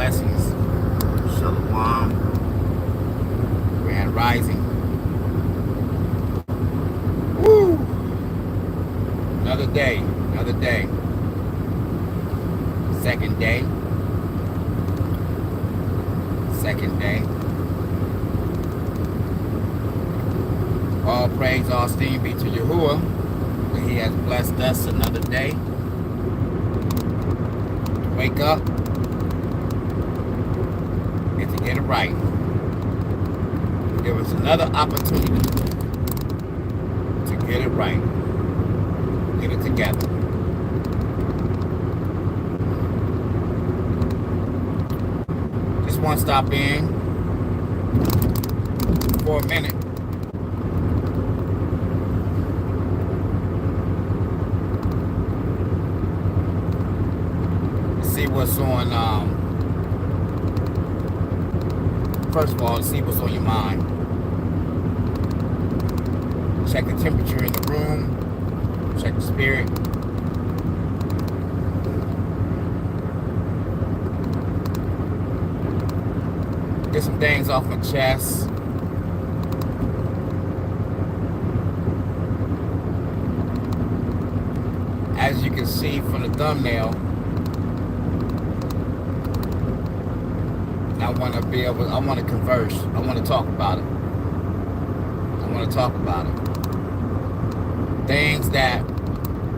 blessings. Shalom. Grand Rising. Woo! Another day. Another day. Second day. Second day. All praise, all esteem be to Yahuwah, for He has blessed us another day. Wake up and to get it right. Give us another opportunity to get it right. Get it together. Just want to stop in for a minute. See what's on, first of all, see what's on your mind. Check the temperature in the room. Check the spirit. Get some things off my chest. As you can see from the thumbnail, I want to converse. I want to talk about it. I want to talk about it. Things that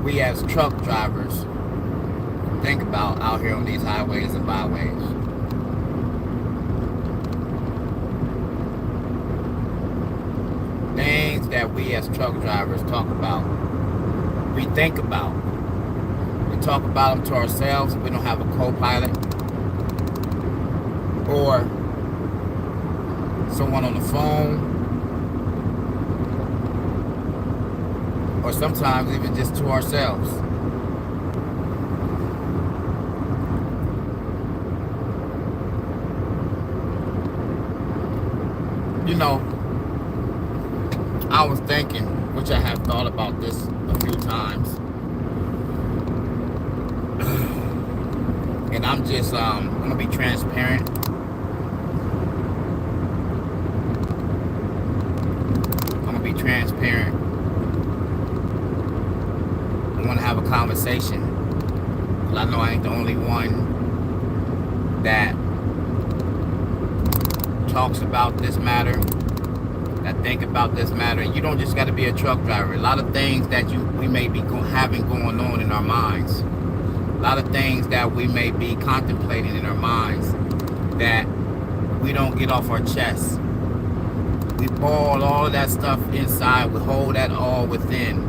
we as truck drivers think about out here on these highways and byways. Things that we as truck drivers talk about. We think about. We talk about them to ourselves if we don't have a co-pilot. Or someone on the phone, or sometimes even just to ourselves. You know, I was thinking, which I have thought about this a few times, and I'm just, I'm gonna be transparent. Transparent. I want to have a conversation. Well, I know I ain't the only one that talks about this matter, that think about this matter. You don't just got to be a truck driver. A lot of things that we may be having going on in our minds. A lot of things that we may be contemplating in our minds that we don't get off our chest. We ball all of that stuff inside. We hold that all within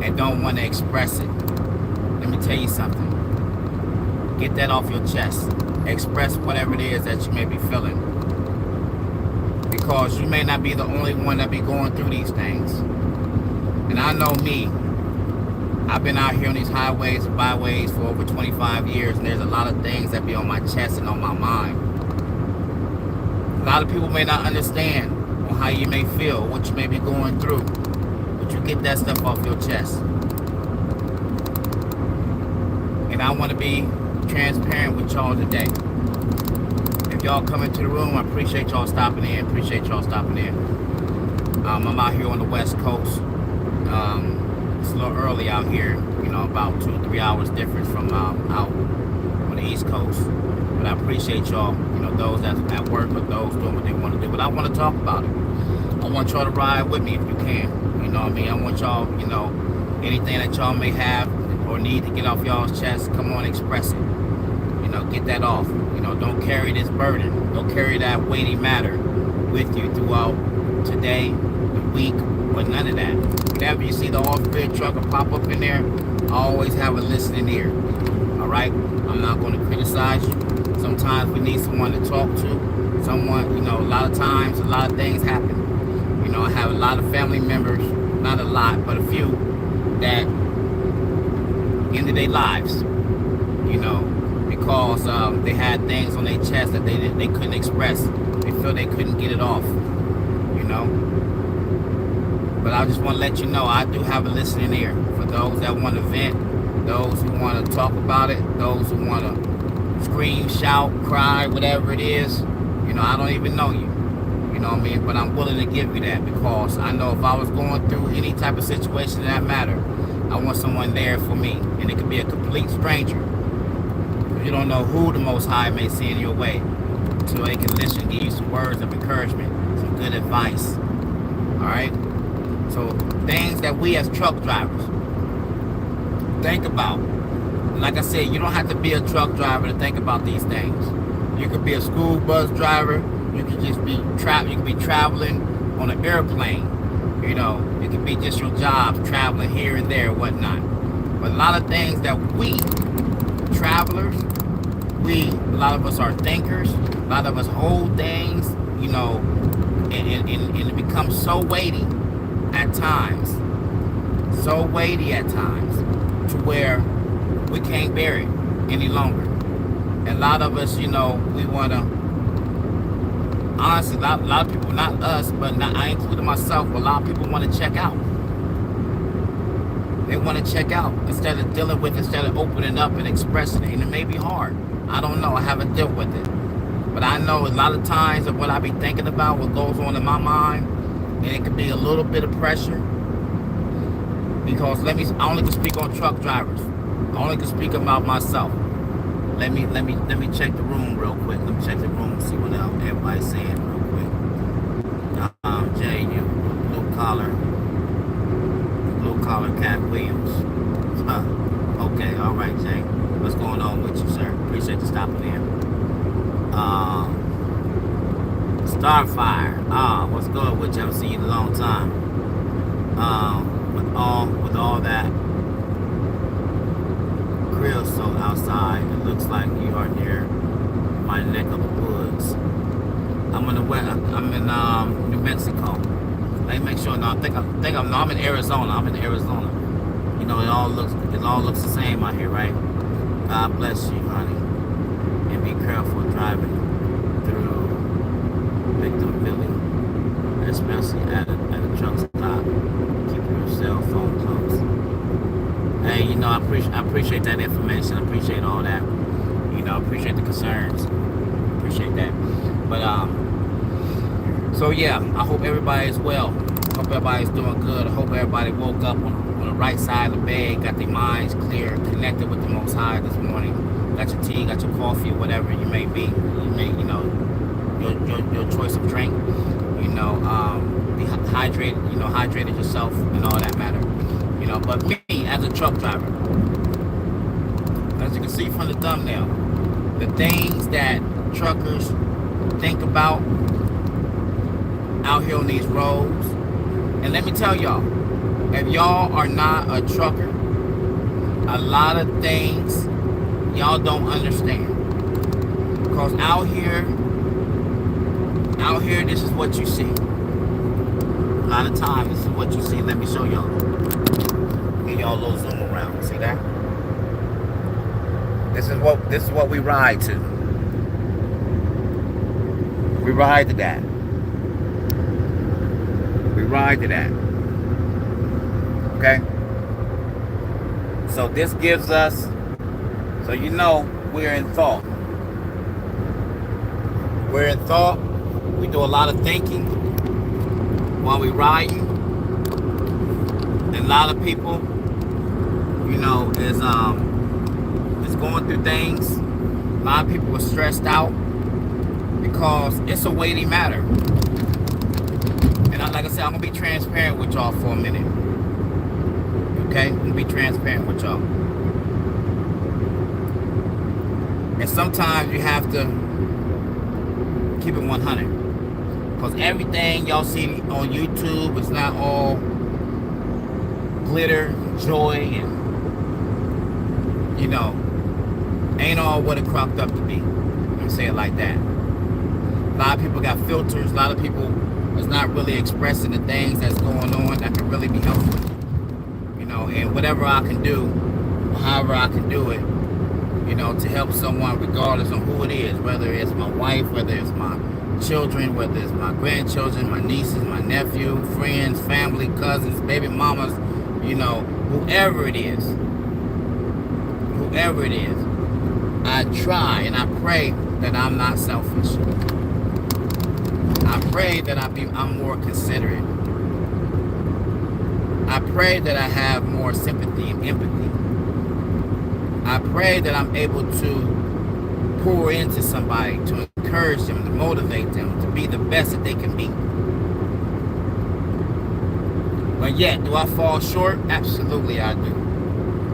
and don't want to express it. Let me tell you something. Get that off your chest. Express whatever it is that you may be feeling. Because you may not be the only one that be going through these things. And I know me. I've been out here on these highways and byways for over 25 years, and there's a lot of things that be on my chest and on my mind. A lot of people may not understand how you may feel, what you may be going through, but you get that stuff off your chest. And I want to be transparent with y'all today. If y'all come into the room, I appreciate y'all stopping in. I'm out here on the West Coast. It's a little early out here, you know, about 2 or 3 hours difference from out on the East Coast. But I appreciate y'all, you know, those that's at work or those doing what they want to do. But I want to talk about it. I want y'all to ride with me if you can. You know what I mean? I want y'all, you know, anything that y'all may have or need to get off y'all's chest, come on, express it. You know, get that off. You know, don't carry this burden. Don't carry that weighty matter with you throughout today, the week, or none of that. Whenever you see the off-grid trucker pop up in there, I always have a listening ear. All right? I'm not going to criticize you. Sometimes we need someone to talk to. Someone, you know, a lot of times, a lot of things happen. You know, I have a lot of family members, not a lot, but a few, that ended their lives, you know, because they had things on their chest that they couldn't express. They feel they couldn't get it off, you know. But I just want to let you know, I do have a listening ear for those that want to vent, those who want to talk about it, those who want to scream, shout, cry, whatever it is. I don't even know you. You know what I mean? But I'm willing to give you that, because I know if I was going through any type of situation that matter, I want someone there for me. And it could be a complete stranger. You don't know who the Most High may send your way, so they can listen, give you some words of encouragement, some good advice. Alright? So things that we as truck drivers think about. Like I said, you don't have to be a truck driver to think about these things. You could be a school bus driver. You could just be traveling on an airplane. It could be just your job, traveling here and there, whatnot. But a lot of things that we travelers, a lot of us are thinkers. A lot of us hold things, and it becomes so weighty at times. So weighty at times to where we can't bear it any longer. And a lot of us, we want to, honestly, a lot of people, not us, but I including myself, but a lot of people want to check out. They want to check out instead of opening up and expressing it. And it may be hard. I don't know. I haven't dealt with it. But I know a lot of times of what I be thinking about, what goes on in my mind, and it could be a little bit of pressure. Because I only can speak on truck drivers. I only can speak about myself. Let me check the room real quick. Let me check the room and see what else everybody's saying real quick. Jay, you blue collar Cat Williams. Okay, all right, Jay. What's going on with you, sir? Appreciate you stopping in. Starfire. What's good with you? I haven't seen you in a long time. With all that grill so outside, it looks like you are near my neck of the woods. I'm in New Mexico. Let me make sure. No, I'm in Arizona. It all looks the same out here, right? God bless you, honey, and be careful driving through Victimville, especially at a truck stop. Keep your cell phone close. Hey, I appreciate that information. I appreciate all that. I appreciate the concerns. Appreciate that. But so yeah, I hope everybody is well. Hope everybody's doing good. I hope everybody woke up on the right side of the bed, got their minds clear, connected with the Most High this morning. Got your tea, got your coffee, whatever you may be. You may, your choice of drink. Be hydrated. Hydrated yourself and all that matter. But me as a truck driver, as you can see from the thumbnail, the things that truckers think about out here on these roads. And let me tell y'all, if y'all are not a trucker, a lot of things y'all don't understand. Because out here, this is what you see. A lot of times, this is what you see. Let me show y'all. Give y'all a little zoom around. See that? This is what we ride to. We ride to that. Okay? So this gives us, so we're in thought. We're in thought. We do a lot of thinking while we riding. And a lot of people, is going through things. A lot of people are stressed out because it's a weighty matter. And like I said, I'm gonna be transparent with y'all for a minute. Okay? I'm gonna be transparent with y'all. And sometimes you have to keep it 100. Because everything y'all see on YouTube is not all glitter, joy, and ain't all what it cropped up to be. Let me say it like that. A lot of people got filters. A lot of people is not really expressing the things that's going on that can really be helpful. And whatever I can do, however I can do it, to help someone regardless of who it is, whether it's my wife, whether it's my children, whether it's my grandchildren, my nieces, my nephew, friends, family, cousins, baby mamas, whoever it is, I try and I pray that I'm not selfish. I pray that I'm more considerate. I pray that I have more sympathy and empathy. I pray that I'm able to pour into somebody, to encourage them, to motivate them, to be the best that they can be. But yet, do I fall short? Absolutely I do.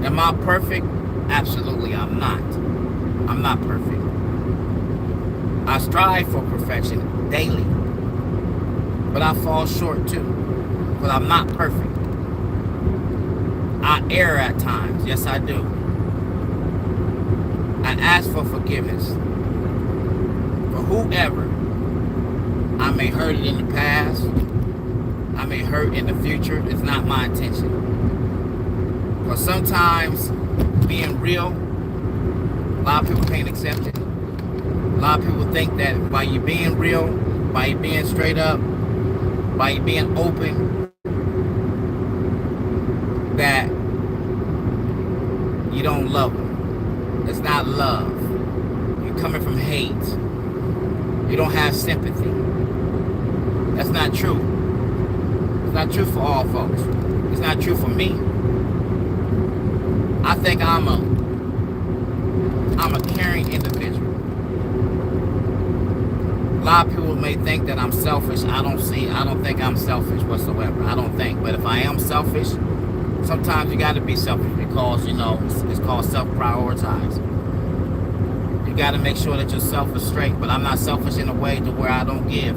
Am I perfect? Absolutely I'm not. I'm not perfect. I strive for perfection daily. But I fall short too. But I'm not perfect. I err at times. Yes, I do. I ask for forgiveness for whoever I may hurt it in the past. I may hurt in the future. It's not my intention. But sometimes being real, a lot of people can't accept it. A lot of people think that by you being real, by you being straight up, by you being open, that you don't love them. It's not love. You're coming from hate. You don't have sympathy. That's not true. It's not true for all folks. It's not true for me. I think I'm a caring individual. A lot of people may think that I'm selfish. I don't think I'm selfish whatsoever. I don't think. But if I am selfish, sometimes you got to be selfish because, it's called self-prioritize. You got to make sure that yourself is straight. But I'm not selfish in a way to where I don't give.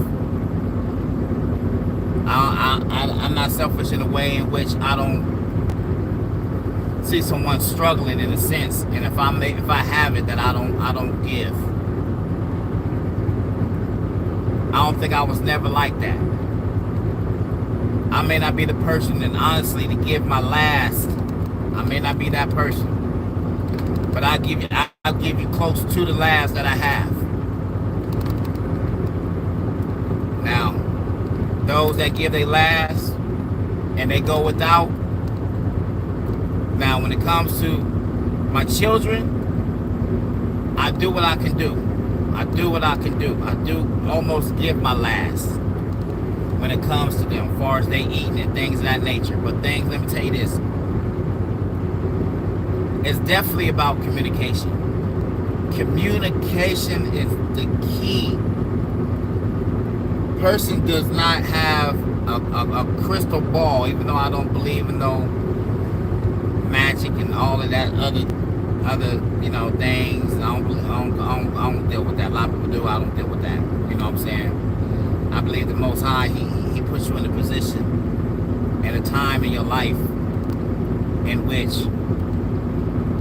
I'm not selfish in a way in which I don't see someone struggling in a sense, and if I have it, that I don't give. I don't think I was never like that. I may not be the person, and honestly, to give my last, I may not be that person, but I'll give you close to the last that I have. Now, those that give their last and they go without. Now, when it comes to my children, I do what I can do. I do what I can do. I do almost give my last when it comes to them, as far as they eating and things of that nature. But let me tell you this. It's definitely about communication. Communication is the key. Person does not have a crystal ball, even though I don't believe in no magic and all of that other things. I don't deal with that. A lot of people do. I don't deal with that. You know what I'm saying? I believe the Most High, he puts you in a position and a time in your life in which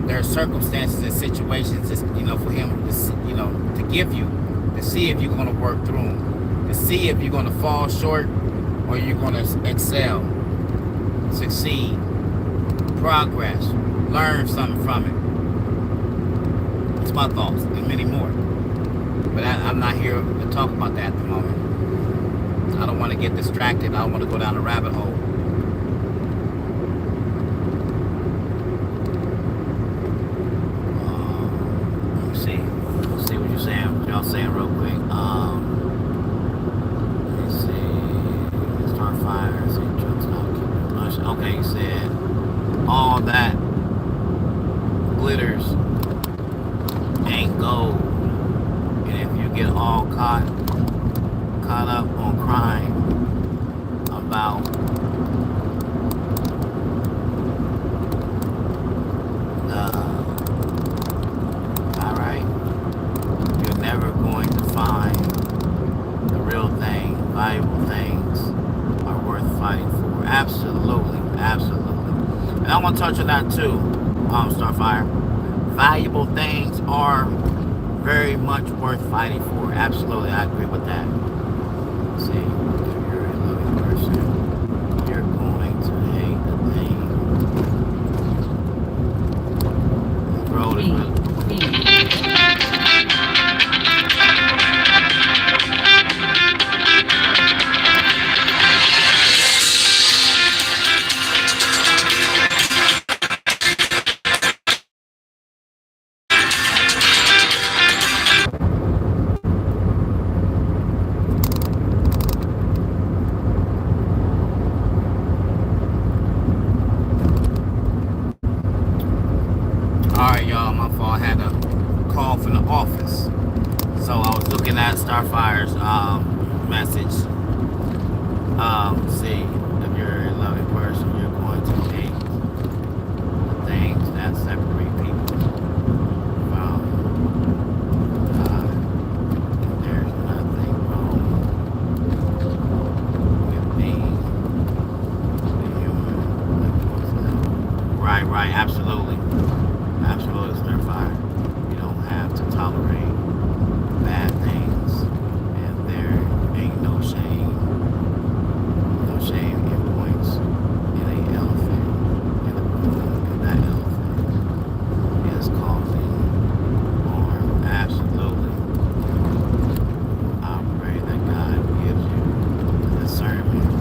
there are circumstances and situations, for him to give you, to see if you're going to work through them, to see if you're going to fall short or you're going to excel, succeed, progress, learn something from it. It's my thoughts and many more. But I'm not here to talk about that at the moment. I don't want to get distracted. I don't want to go down a rabbit hole. Let's see what you're saying. What y'all saying real quick. Let's see. Start fire. Okay, you said all that glitters ain't gold, and if you get all caught up on crying about alright, you're never going to find the real thing. Valuable things are worth fighting for. Absolutely. And I want to touch on that too, Starfire. Valuable things are very much worth fighting for. Absolutely, I agree with that. See, if you're a loving person, you're going to hate the pain. Road is office. So I was looking at Starfire's message. See, if you're a loving person, you're going to hate the things that separate people from God. There's nothing wrong with being a human. Right, absolutely. Absolutely, Starfire. You don't have to tolerate bad things, and there ain't no shame in points in an elephant in the room, and that elephant is causing harm. Absolutely. I pray that God gives you the discernment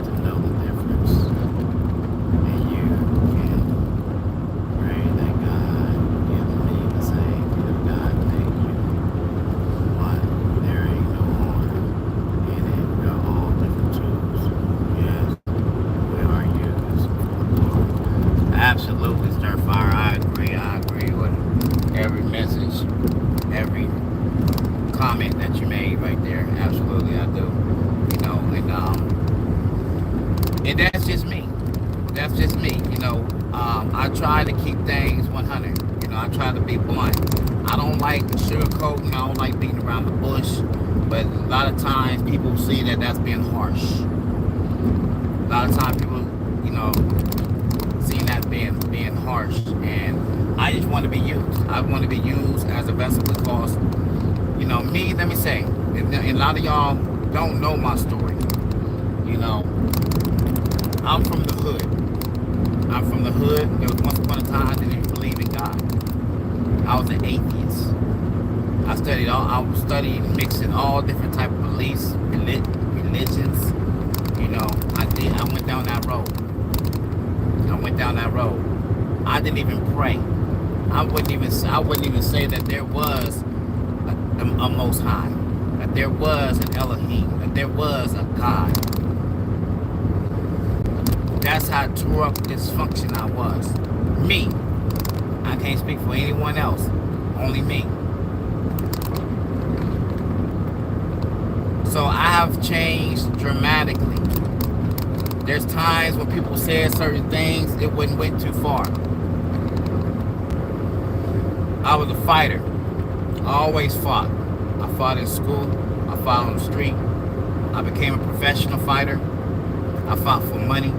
to know the difference, and you can pray that God gives me the same if God made you. But there ain't no harm in it. We are all different tools. Yes, we are used for the Lord. Absolutely, Starfire. I agree with every message, every comment that you made right there. Absolutely, I do. You know, and that's just me. That's just me. You know, I try to keep things 100. You know, I try to be blunt. I don't like sugarcoating. I don't like beating around the bush. But a lot of times people see that that's being harsh. A lot of times people, you know, see that being harsh. And I just want to be used. I want to be used as a vessel because, you know, me, let me say, and a lot of y'all don't know my story. You know, I'm from the hood. I'm from the hood. There was once upon a time I didn't even believe in God. I was an atheist. I was studying, mixing all different type of beliefs, religions. You know, I went down that road. I didn't even pray. I wouldn't even say that there was a Most High, that there was an Elohim, that there was a God. That's how tore up dysfunction I was. Me. I can't speak for anyone else. Only me. So I have changed dramatically. There's times when people said certain things, it wouldn't went too far. I was a fighter. I always fought. I fought in school. I fought on the street. I became a professional fighter. I fought for money.